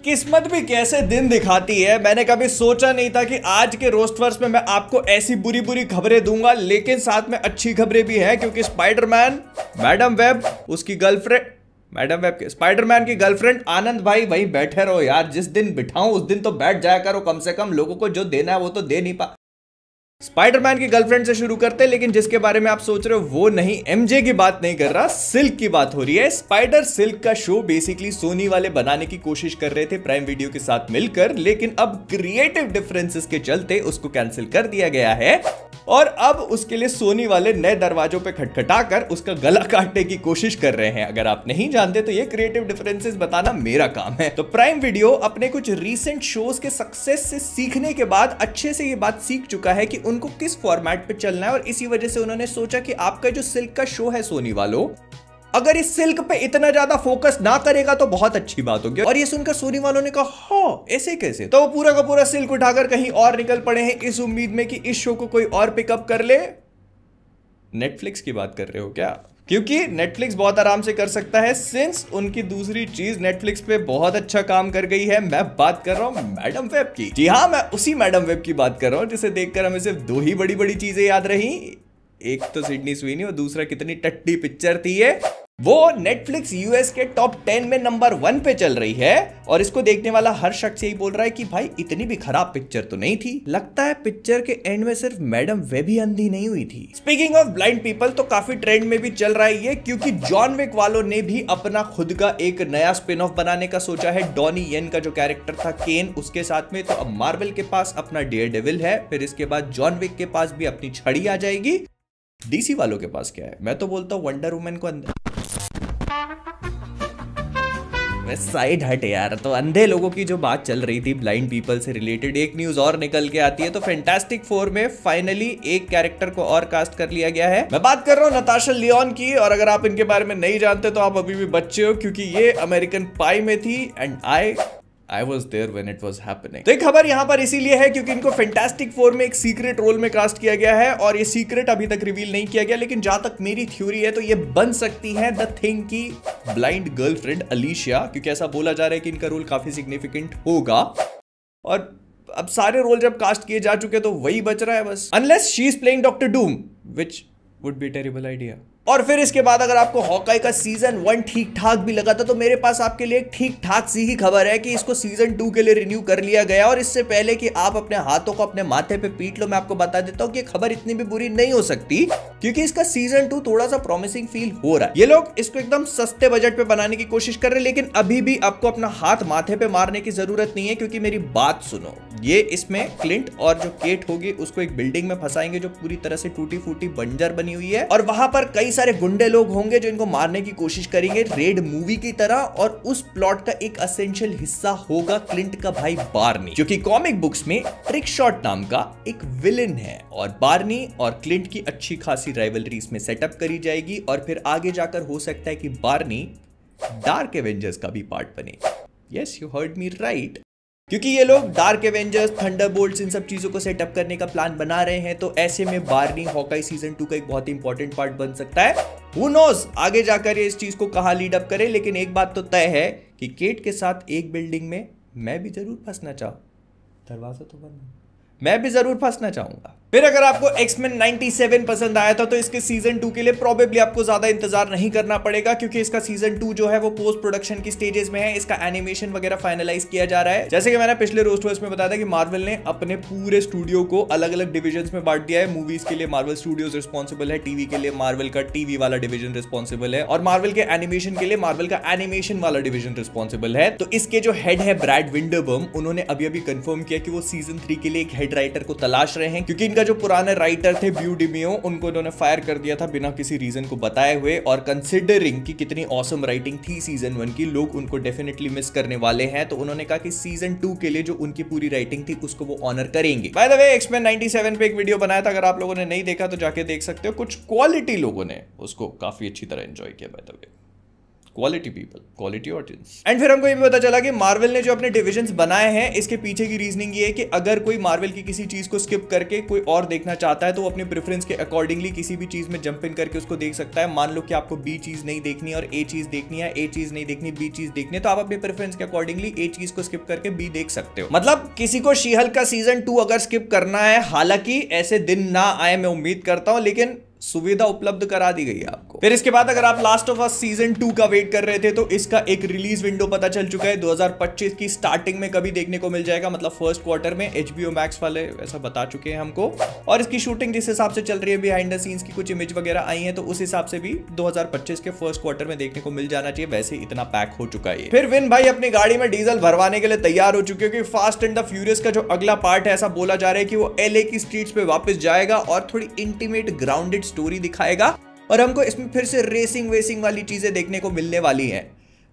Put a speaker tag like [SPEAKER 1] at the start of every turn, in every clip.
[SPEAKER 1] किस्मत भी कैसे दिन दिखाती है। मैंने कभी सोचा नहीं था कि आज के रोस्टवर्स में मैं आपको ऐसी बुरी बुरी खबरें दूंगा, लेकिन साथ में अच्छी खबरें भी है क्योंकि स्पाइडरमैन, मैडम वेब, उसकी गर्लफ्रेंड, मैडम वेब के स्पाइडरमैन की गर्लफ्रेंड आनंद भाई वहीं बैठे रहो यार। जिस दिन बिठाऊं उस दिन तो बैठ जाया करो, कम से कम लोगों को जो देना है वो तो दे नहीं पा। स्पाइडरमैन की गर्लफ्रेंड से शुरू करते हैं, लेकिन जिसके बारे में आप सोच रहे हो वो नहीं, एमजे की बात नहीं कर रहा, सिल्क की बात हो रही है। स्पाइडर सिल्क का शो बेसिकली सोनी वाले बनाने की कोशिश कर रहे थे प्राइम वीडियो के साथ मिलकर, लेकिन अब क्रिएटिव डिफरेंसेस के चलते उसको कैंसिल कर दिया गया है और अब उसके लिए सोनी वाले नए दरवाजों पे खटखटाकर उसका गला काटने की कोशिश कर रहे हैं। अगर आप नहीं जानते तो ये क्रिएटिव डिफरेंसेस बताना मेरा काम है। तो प्राइम वीडियो अपने कुछ रीसेंट शोज के सक्सेस से सीखने के बाद अच्छे से ये बात सीख चुका है कि उनको किस फॉर्मेट पे चलना है, और इसी वजह से उन्होंने सोचा कि आपका जो सिल्क का शो है सोनी वालों, अगर इस सिल्क पे इतना ज्यादा फोकस ना करेगा तो बहुत अच्छी बात होगी। और ये सुनकर सोनी वालों ने कहा हाँ ऐसे कैसे, तो वो पूरा का पूरा सिल्क उठाकर कहीं और निकल पड़े हैं इस उम्मीद में कि इस शो को कोई और पिकअप कर ले। नेटफ्लिक्स की बात कर रहे हो क्या? क्योंकि नेटफ्लिक्स बहुत आराम से कर सकता है, सिंस उनकी दूसरी चीज नेटफ्लिक्स पे बहुत अच्छा काम कर गई है। मैं बात कर रहा हूं मैडम वेब की। जी हाँ, मैं उसी मैडम वेब की बात कर रहा हूं जिसे देखकर हमें सिर्फ दो ही बड़ी बड़ी चीजें याद रही, एक तो सिडनी स्वीनी और दूसरा कितनी टट्टी पिक्चर थी ये। वो नेटफ्लिक्स यूएस के टॉप 10 में नंबर 1 पे चल रही है और इसको देखने वाला हर शख्स यही बोल रहा है कि भाई इतनी भी खराब पिक्चर तो नहीं थी। लगता है पिक्चर के एंड में सिर्फ मैडम वेब ही अंधी नहीं हुई थी। स्पीकिंग ऑफ ब्लाइंड पीपल, तो काफी ट्रेंड में भी चल रहा है ये, क्योंकि जॉन विक वालों ने भी अपना खुद का एक नया स्पिन ऑफ बनाने का सोचा है। डॉनी येन का जो कैरेक्टर था केन, उसके साथ में। तो अब मार्वल के पास अपना डेयर डेविल है, फिर इसके बाद जॉन विक के पास भी अपनी छड़ी आ जाएगी। डीसी वालों के पास क्या है? मैं तो बोलता हूँ वंडर वुमन को अंदर साइड हट यार। तो अंधे लोगों की जो बात चल रही थी ब्लाइंड पीपल से रिलेटेड, एक न्यूज और निकल के आती है। तो फैंटास्टिक फोर में फाइनली एक कैरेक्टर को और कास्ट कर लिया गया है। मैं बात कर रहा हूँ नताशा लियोन की, और अगर आप इनके बारे में नहीं जानते तो आप अभी भी बच्चे हो, क्योंकि ये अमेरिकन पाई में थी and I was there when it was happening। तो एक खबर यहां पर इसीलिए है क्योंकि इनको फैंटास्टिक फोर में एक सीक्रेट रोल में कास्ट किया गया है, और ये सीक्रेट अभी तक रिवील नहीं किया गया, लेकिन जहां तक मेरी थ्योरी है तो ये बन सकती है द थिंग की ब्लाइंड गर्लफ्रेंड अलीशिया, क्योंकि ऐसा बोला जा रहा है कि इनका रोल काफी सिग्निफिकेंट होगा। और अब सारे रोल जब कास्ट किए जा चुके तो वही बच रहा है बस, unless she is playing doctor Doom, which would be terrible idea. और फिर इसके बाद अगर आपको हॉकाई का सीजन 1 ठीक ठाक भी लगा था तो मेरे पास आपके लिए एक ठीक ठाक सी ही खबर है कि इसको सीजन 2 के लिए रिन्यू कर लिया गया। और इससे पहले कि आप अपने हाथों को अपने माथे पे पीट लो, मैं आपको बता देता हूं कि खबर इतनी भी बुरी नहीं हो सकती, क्योंकि इसका सीजन 2 थोड़ा सा प्रॉमिसिंग फील हो रहा है। ये लोग इसको एकदम सस्ते बजट पे बनाने की कोशिश कर रहे हैं, लेकिन अभी भी आपको अपना हाथ माथे पे मारने की जरूरत नहीं है, क्योंकि मेरी बात सुनो। ये इसमें क्लिंट और जो केट होगी उसको एक बिल्डिंग में फंसाएंगे जो पूरी तरह से टूटी फूटी बंजर बनी हुई है, और वहां पर कई सारे गुंडे लोग होंगे जो इनको मारने की कोशिश करेंगे रेड मूवी की तरह। और उस प्लॉट का एक एसेंशियल हिस्सा होगा क्लिंट का भाई बार्नी, जो कि कॉमिक बुक्स में ट्रिक शॉट नाम का एक विलेन है। और बार्नी और क्लिंट की अच्छी खासी राइवलरी इसमें सेटअप करी जाएगी, और फिर आगे जाकर हो सकता है कि बार्नी डार्क एवेंजर्स का भी पार्ट बने। Yes, you heard me right, क्योंकि ये लोग डार्क एवेंजर्स, थंडरबोल्ट्स, इन सब चीजों को सेटअप करने का प्लान बना रहे हैं। तो ऐसे में बार्नी हॉकाई सीजन 2 का एक बहुत इंपॉर्टेंट पार्ट बन सकता है। Who knows आगे जाकर ये इस चीज को कहां लीड अप करे, लेकिन एक बात तो तय है कि केट के साथ एक बिल्डिंग में मैं भी जरूर फंसना चाहूँ। दरवाजा तो बंद है, मैं भी जरूर फंसना चाहूंगा। फिर अगर आपको एक्समेन 97 पसंद आया था तो इसके सीजन 2 के लिए प्रोबेबली आपको ज्यादा इंतजार नहीं करना पड़ेगा, क्योंकि इसका सीजन 2 जो है वो पोस्ट प्रोडक्शन की स्टेजेस में है। इसका एनिमेशन वगैरह फाइनलाइज किया जा रहा है। जैसे कि मैंने पिछले रोस्टर्स में बताया था कि मार्वल ने अपने पूरे स्टूडियो को अलग अलग डिविजन्स में बांट दिया है। मूवीज के लिए मार्वल स्टूडियोज रिस्पॉन्सिबल है, टीवी के लिए मार्वल का टीवी वाला डिवीजन रिस्पॉन्सिबल है, और मार्वल के एनिमेशन के लिए मार्वल का एनिमेशन वाला डिवीजन रिस्पॉन्सिबल है। तो इसके जो हेड है ब्रैड विंडरबम, उन्होंने अभी अभी कंफर्म किया कि वो सीजन 3 के लिए एक हेड राइटर को तलाश रहे हैं, क्योंकि इनका जो पुराने राइटर थे ब्यू डिमियो, उनको इन्होंने फायर कर दिया था बिना किसी रीजन को बताए हुए। और कंसिडरिंग कि कितनी ऑसम राइटिंग थी सीजन 1 की, लोग उनको डेफिनेटली मिस करने वाले हैं। तो उन्होंने कहा कि सीजन 2 के लिए जो उनकी पूरी राइटिंग थी उसको वो ऑनर करेंगे। बाय द वे, एक्समेन 97 पे एक वीडियो बनाया था, अगर आप लोगों ने नहीं देखा तो जाके देख सकते हो। कुछ क्वालिटी लोगों ने उसको काफी अच्छी तरह एंजॉय किया। By the way, quality people, quality audience. And फिर हमको ये भी पता चला कि मार्वल ने जो अपने डिविजन्स बनाए हैं, इसके पीछे की रीजनिंग ये है कि अगर कोई मार्वल की किसी चीज को स्किप करके कोई और देखना चाहता है तो वो अपने प्रेफरेंस के अकॉर्डिंगली किसी भी चीज में जंप इन करके उसको देख सकता है। मान लो कि आपको बी चीज नहीं देखनी और ए चीज देखनी है, ए चीज नहीं देखनी, बी चीज देखनी है, तो आप अपने प्रेफरेंस के अकॉर्डिंगली ए चीज को स्किप करके बी देख सकते हो। मतलब किसी को शी हल्क का सीजन 2 अगर स्किप करना है, हालांकि ऐसे दिन ना आए मैं उम्मीद करता हूं, लेकिन सुविधा उपलब्ध करा दी गई है आपको। फिर इसके बाद अगर आप लास्ट ऑफ अस सीजन 2 का वेट कर रहे थे तो इसका एक रिलीज विंडो पता चल चुका है, 2025 की स्टार्टिंग में कभी देखने को मिल जाएगा, मतलब फर्स्ट क्वार्टर में। HBO मैक्स वाले ऐसा बता चुके हैं हमको, और इसकी शूटिंग जिस हिसाब से चल रही है, बिहाइंड द सीन्स की कुछ इमेज वगैरह आई है, तो उस हिसाब से भी 2025 के फर्स्ट क्वार्टर में देखने को मिल जाना चाहिए। वैसे इतना पैक हो चुका है। फिर विन भाई अपनी गाड़ी में डीजल भरवाने के लिए तैयार हो चुके हैं कि फास्ट एंड द फ्यूरियस का जो अगला पार्ट है, ऐसा बोला जा रहा है कि वो LA की स्ट्रीट्स पे वापस जाएगा और थोड़ी इंटीमेट ग्राउंडेड स्टोरी दिखाएगा, और हमको इसमें फिर से रेसिंग वेसिंग वाली चीजें देखने को मिलने वाली हैं।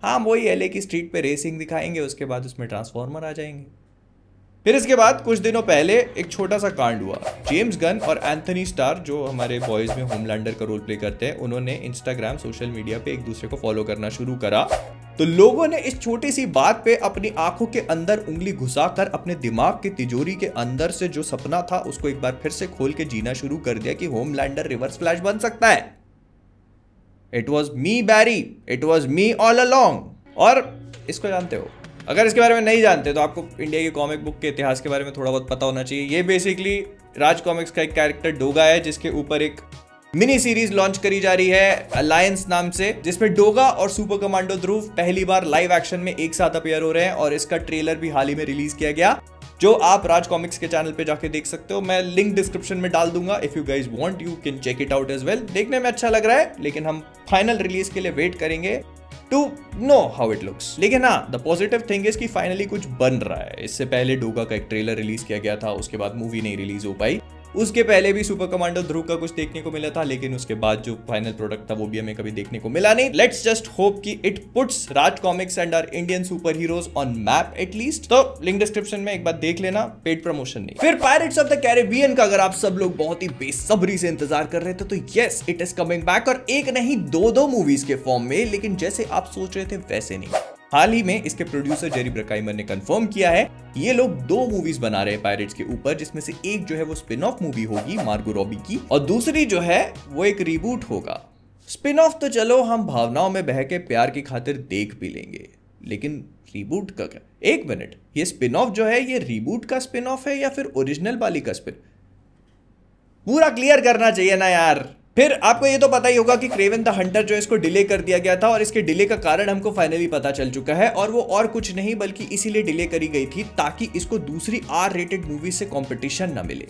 [SPEAKER 1] हाँ, वही LA की स्ट्रीट पे रेसिंग दिखाएंगे, उसके बाद उसमें ट्रांसफॉर्मर आ जाएंगे। फिर इसके बाद कुछ दिनों पहले एक छोटा सा कांड हुआ। जेम्स गन और एंथनी स्टार, जो हमारे बॉयज में होमलैंडर का रोल प्ले करते हैं, उन्होंने इंस्टाग्राम सोशल मीडिया पे एक दूसरे को फॉलो करना शुरू करा। तो लोगों ने इस छोटी सी बात पे अपनी आंखों के अंदर उंगली घुसाकर अपने दिमाग की तिजोरी के अंदर से जो सपना था उसको एक बार फिर से खोल के जीना शुरू कर दिया कि होमलैंडर रिवर्स फ्लैश बन सकता है। It was me Barry, it was me all along. और इसको जानते हो? अगर इसके बारे में नहीं जानते तो आपको इंडिया की कॉमिक बुक के इतिहास के बारे में थोड़ा बहुत पता होना चाहिए। ये बेसिकली राज कॉमिक्स का एक कैरेक्टर डोगा है, जिसके ऊपर एक मिनी सीरीज लॉन्च करी जा रही है अलायंस नाम से, जिसमें डोगा और सुपर कमांडो ध्रुव पहली बार लाइव एक्शन में एक साथ अपीयर हो रहे हैं, और इसका ट्रेलर भी हाल ही में रिलीज किया गया, जो आप राज कॉमिक्स के चैनल पे जाके देख सकते हो। मैं लिंक डिस्क्रिप्शन में डाल दूंगा, if you guys want you can check it out as well. देखने में अच्छा लग रहा है, लेकिन हम फाइनल रिलीज के लिए वेट करेंगे to know how it looks. लेकिन हाँ, द पॉजिटिव थिंग इज कि फाइनली कुछ बन रहा है। इससे पहले डोगा का एक ट्रेलर रिलीज किया गया था, उसके बाद मूवी नहीं रिलीज हो पाई। उसके पहले भी सुपर कमांडो ध्रुव का कुछ देखने को मिला था, लेकिन उसके बाद जो फाइनल प्रोडक्ट था वो भी हमें कभी देखने को मिला नहीं। लेट्स जस्ट होप कि it puts Raj comics and our Indian super heroes on map at least. तो लिंक डिस्क्रिप्शन में एक बार देख लेना, पेड प्रमोशन नहीं। फिर पायरेट्स ऑफ द कैरिबियन का अगर आप सब लोग बहुत ही बेसब्री से इंतजार कर रहे थे तो yes, it is coming back, और एक नहीं दो मूवीज के फॉर्म में, लेकिन जैसे आप सोच रहे थे वैसे नहीं। हाल ही में इसके प्रोड्यूसर जेरी ब्रकाइमर ने कंफर्म किया है ये लोग 2 मूवीज बना रहे हैं पायरेट्स के ऊपर, जिसमें से एक जो है वो स्पिन ऑफ मूवी होगी मार्गो रॉबी की, और दूसरी जो है वो एक रीबूट होगा। स्पिन ऑफ तो चलो हम भावनाओं में बह के प्यार की खातिर देख भी लेंगे, लेकिन रीबूट का क्या? एक मिनट, ये स्पिन ऑफ जो है ये रीबूट का स्पिन ऑफ है या फिर ओरिजिनल वाली का स्पिन? पूरा क्लियर करना चाहिए ना यार। फिर आपको ये तो पता ही होगा कि क्रेवन द हंटर जो इसको डिले कर दिया गया था, और इसके डिले का कारण हमको फाइनली पता चल चुका है, और वो और कुछ नहीं बल्कि इसीलिए डिले करी गई थी ताकि इसको दूसरी R-रेटेड मूवी से कंपटीशन ना मिले।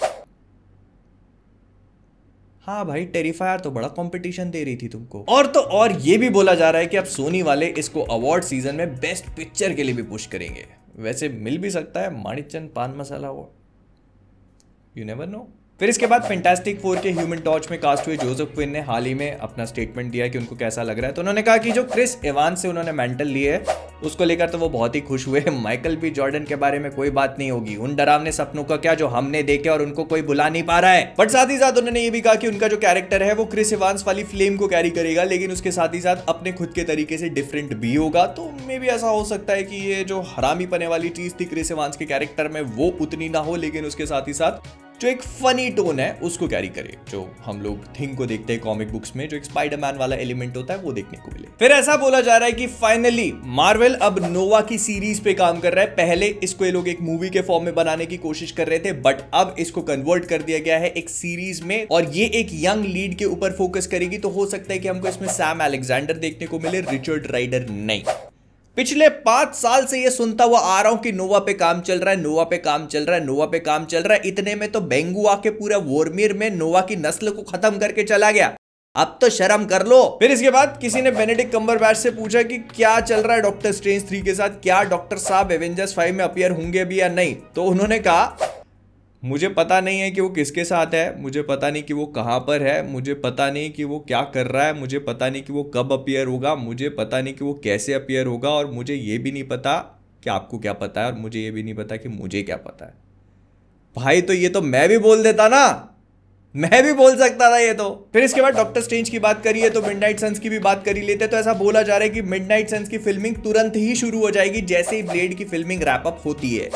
[SPEAKER 1] हाँ भाई, टेरिफायर तो बड़ा कंपटीशन दे रही थी तुमको। और तो और ये भी बोला जा रहा है कि अब सोनी वाले इसको अवार्ड सीजन में बेस्ट पिक्चर के लिए भी पुश करेंगे। वैसे मिल भी सकता है माणिकचंद पान मसाला अवार्ड, यू नेवर नो। फिर इसके बाद फैंटास्टिक 4 के ह्यूमन टॉर्च में कास्ट हुए जोसेफ क्विन ने हाल ही में अपना स्टेटमेंट दिया कि उनको कैसा लग रहा है। तो उन्होंने कहा कि जो क्रिस एवांस से उन्होंने मेंटल लिए है उसको लेकर तो वो बहुत ही खुश हुए। माइकल बी जॉर्डन के बारे में कोई बात नहीं होगी, उन डरावने सपनों का क्या जो हमने देखे और उनको कोई बुला नहीं पा रहा है। बट साथ ही साथ उन्होंने ये भी कहा कि उनका जो कैरेक्टर है वो क्रिस एवांस वाली फ्लेम को कैरी करेगा, लेकिन उसके साथ ही साथ अपने खुद के तरीके से डिफरेंट भी होगा। तो मे भी ऐसा हो सकता है कि ये जो हरामी पने वाली चीज थी क्रिस एवांस के कैरेक्टर में वो उतनी ना हो, लेकिन उसके साथ ही साथ जो एक फनी टोन है उसको कैरी करे, जो हम लोग थिंग को देखते हैं कॉमिक बुक्स में, जो एक स्पाइडरमैन वाला एलिमेंट होता है वो देखने को मिले। फिर ऐसा बोला जा रहा है कि फाइनली मार्वल अब नोवा की सीरीज पे काम कर रहा है। पहले इसको ये लोग एक मूवी के फॉर्म में बनाने की कोशिश कर रहे थे, बट अब इसको कन्वर्ट कर दिया गया है एक सीरीज में, और ये एक यंग लीड के ऊपर फोकस करेगी। तो हो सकता है कि हमको इसमें सैम अलेक्जेंडर देखने को मिले, रिचर्ड राइडर नहीं। पिछले 5 साल से ये सुनता हुआ आ रहा हूं कि नोवा पे काम चल रहा है, नोवा पे काम चल रहा है, नोवा पे काम चल रहा है। इतने में तो बेंगू आके पूरा वोरमीर में नोवा की नस्ल को खत्म करके चला गया। अब तो शर्म कर लो। फिर इसके बाद किसी ने बेनेडिक्ट कम्बरबैच से पूछा कि क्या चल रहा है डॉक्टर स्ट्रेंज 3 के साथ, क्या डॉक्टर साहब एवेंजर्स 5 में अपीयर होंगे भी या नहीं। तो उन्होंने कहा मुझे पता नहीं है कि वो किसके साथ है, मुझे पता नहीं कि वो कहाँ पर है, मुझे पता नहीं कि वो क्या कर रहा है, मुझे पता नहीं कि वो कब अपीयर होगा, मुझे पता नहीं कि वो कैसे अपीयर होगा, और मुझे ये भी नहीं पता कि आपको क्या पता है, और मुझे ये भी नहीं पता कि मुझे क्या पता है। भाई तो ये तो मैं भी बोल देता ना, मैं भी बोल सकता था ये तो। फिर इसके बाद डॉक्टर स्ट्रेंज की बात करिए तो मिडनाइट सन्स की भी बात कर ही लेते। तो ऐसा बोला जा रहा है कि मिडनाइट सन्स की फिल्मिंग तुरंत ही शुरू हो जाएगी जैसे ही ब्लेड की फिल्मिंग रैप अप होती है।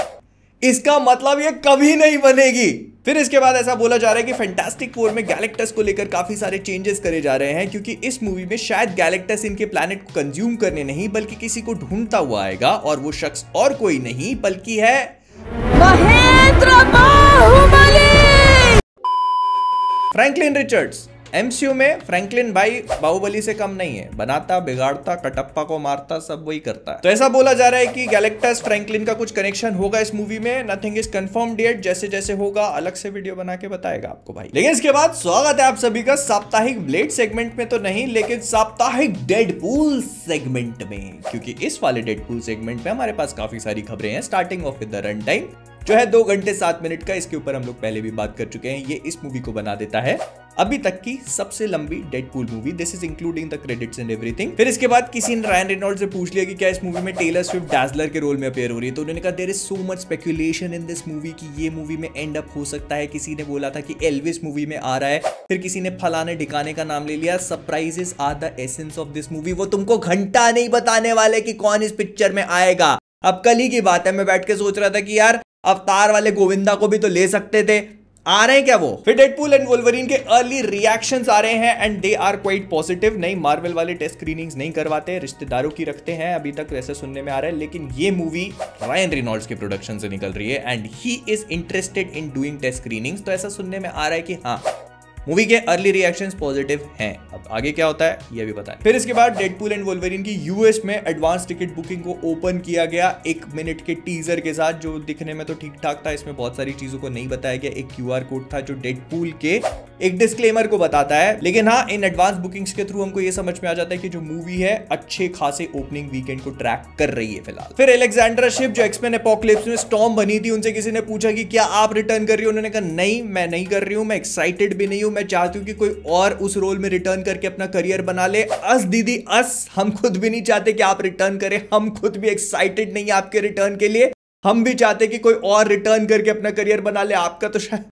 [SPEAKER 1] इसका मतलब ये कभी नहीं बनेगी। फिर इसके बाद ऐसा बोला जा रहा है कि फैंटास्टिक फोर में गैलेक्टस को लेकर काफी सारे चेंजेस करे जा रहे हैं, क्योंकि इस मूवी में शायद गैलेक्टस इनके प्लैनेट को कंज्यूम करने नहीं बल्कि किसी को ढूंढता हुआ आएगा, और वो शख्स और कोई नहीं बल्कि है Mahendra Baahubali, Franklin Richards. MCU में फ्रैंकलिन भाई बाहुबली से कम नहीं है, बनाता, बिगाड़ता, कटप्पा को मारता, सब वही करता है। तो ऐसा बोला जा रहा है कि गैलेक्टस फ्रैंकलिन का कुछ कनेक्शन होगा इस मूवी में। नथिंग इज कंफर्म्ड येट, जैसे जैसे होगा अलग से वीडियो बना के बताएगा आपको भाई। लेकिन इसके बाद स्वागत है आप सभी का साप्ताहिक ब्लेड सेगमेंट में तो नहीं, लेकिन साप्ताहिक डेडपूल सेगमेंट में, क्योंकि इस वाले डेडपूल सेगमेंट में हमारे पास काफी सारी खबरें हैं। Starting of with the run time जो है 2 घंटे 7 मिनट का, इसके ऊपर हम लोग पहले भी बात कर चुके हैं। ये इस मूवी को बना देता है अभी तक की सबसे लंबी Deadpool movie, this is including the credits and everything. फिर इसके बाद किसी ने रायन रेनॉल्ड्स से पूछ लिया कि क्या इस मूवी में टेलर स्विफ्ट डैज़लर के रोल में अपीयर हो रही है, तो उन्होंने कहा there is so much speculation in this movie कि ये मूवी में एंड अप हो सकता है। किसी ने बोला था कि एल्विस मूवी में आ रहा है, फिर किसी ने फलाने ठिकाने का नाम ले लिया। Surprises are the essence of this movie. वो तुमको घंटा नहीं बताने वाले कि कौन इस पिक्चर में आएगा। अब कल ही की बात है, मैं बैठ के सोच रहा था कि यार अवतार वाले गोविंदा को भी तो ले सकते थे, आ रहे हैं क्या वो। फिर डेडपूल एंड वोल्वरीन के अर्ली रिएक्शंस आ रहे हैं and they are quite positive. नहीं, मार्वल वाले टेस्ट स्क्रीनिंग्स नहीं करवाते, रिश्तेदारों की रखते हैं अभी तक, वैसे सुनने में आ रहा है। लेकिन ये मूवी रायन रेनॉल्ड्स के प्रोडक्शन से निकल रही है and he is interested in doing test screenings. तो ऐसा सुनने में आ रहा है कि हाँ, मूवी के अर्ली रिएक्शंस पॉजिटिव हैं। अब आगे क्या होता है ये भी बताएं। फिर इसके बाद डेडपूल एंड वोल्वरीन की यूएस में एडवांस टिकट बुकिंग को ओपन किया गया 1 मिनट के टीजर के साथ, जो दिखने में तो ठीक ठाक था। इसमें बहुत सारी चीजों को नहीं बताया गया। एक QR कोड था जो डेडपूल के एक डिस्क्लेमर को बताता है। लेकिन हाँ, इन एडवांस बुकिंग्स के थ्रू हमको ये समझ में आ जाता है कि जो मूवी है अच्छे खासे ओपनिंग वीकेंड को ट्रैक कर रही है फिलहाल। फिर एलेक्जेंड्रा शिप जो एक्समेन एपोकलिप्स में स्टॉर्म बनी थी, उनसे किसी ने पूछा कि क्या आप रिटर्न कर रही हो, उन्होंने कहा नहीं, मैं नहीं कर रही हूँ, मैं एक्साइटेड भी नहीं हूँ, मैं चाहती हूँ कि कोई और उस रोल में रिटर्न करके अपना करियर बना ले। अस दीदी अस, हम खुद भी नहीं चाहते कि आप रिटर्न करें, हम खुद भी एक्साइटेड नहीं है आपके रिटर्न के लिए। हम भी चाहते कि कोई और रिटर्न करके अपना करियर बना ले, आपका तो शायद।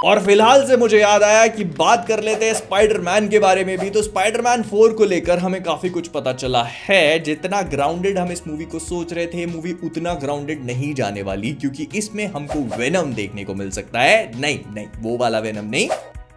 [SPEAKER 1] और फिलहाल से मुझे याद आया कि बात कर लेते हैं स्पाइडरमैन के बारे में भी। तो स्पाइडरमैन 4 को लेकर हमें काफी कुछ पता चला है। जितना ग्राउंडेड हम इस मूवी को सोच रहे थे, मूवी उतना ग्राउंडेड नहीं जाने वाली, क्योंकि इसमें हमको वेनम देखने को मिल सकता है। नहीं, वो वाला वेनम नहीं,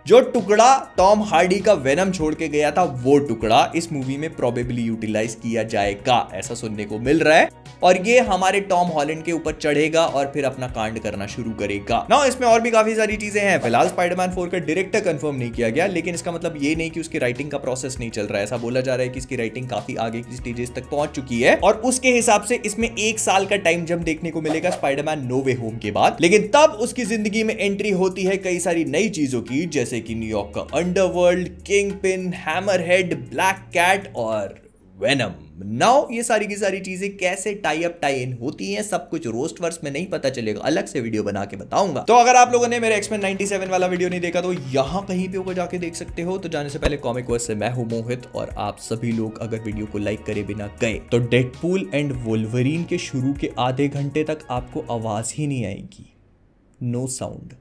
[SPEAKER 1] जो टुकड़ा टॉम हार्डी का वेनम छोड़ के गया था, वो टुकड़ा इस मूवी में प्रोबेबली यूटिलाइज किया जाएगा, ऐसा सुनने को मिल रहा है। और ये हमारे टॉम हॉलैंड के ऊपर चढ़ेगा और फिर अपना कांड करना शुरू करेगा। ना इसमें और भी काफी सारी चीजें हैं। फिलहाल स्पाइडरमैन 4 का डायरेक्टर कंफर्म नहीं किया गया, लेकिन इसका मतलब ये नहीं कि उसकी राइटिंग का प्रोसेस नहीं चल रहा है। ऐसा बोला जा रहा है कि इसकी राइटिंग काफी आगे की स्टेजेस तक पहुंच चुकी है, और उसके हिसाब से इसमें 1 साल का टाइम जंप देखने को मिलेगा स्पाइडरमैन नो वे होम के बाद। लेकिन तब उसकी जिंदगी में एंट्री होती है कई सारी नई चीजों की, जैसे कि न्यूयॉर्क का underworld, kingpin, Hammerhead, Black Cat और वेनम। नाउ ये सारी की सारी चीजें कैसे टाई अप टाई इन होती हैं, सब कुछ रोस्ट वर्स में नहीं पता चलेगा, अलग से वीडियो बना के बताऊंगा। तो अगर आप लोगों ने मेरे एक्समेन 97 वाला वीडियो नहीं देखा तो यहां कहीं पे ऊपर जाके देख सकते हो। तो जाने से पहले कॉमिक वर्स से मैं हूं मोहित, और आप सभी लोग अगर वीडियो को लाइक करे बिना गए तो डेडपूल एंड वोल्वरीन के शुरू के आधे घंटे तक आपको आवाज ही नहीं आएगी, नो साउंड।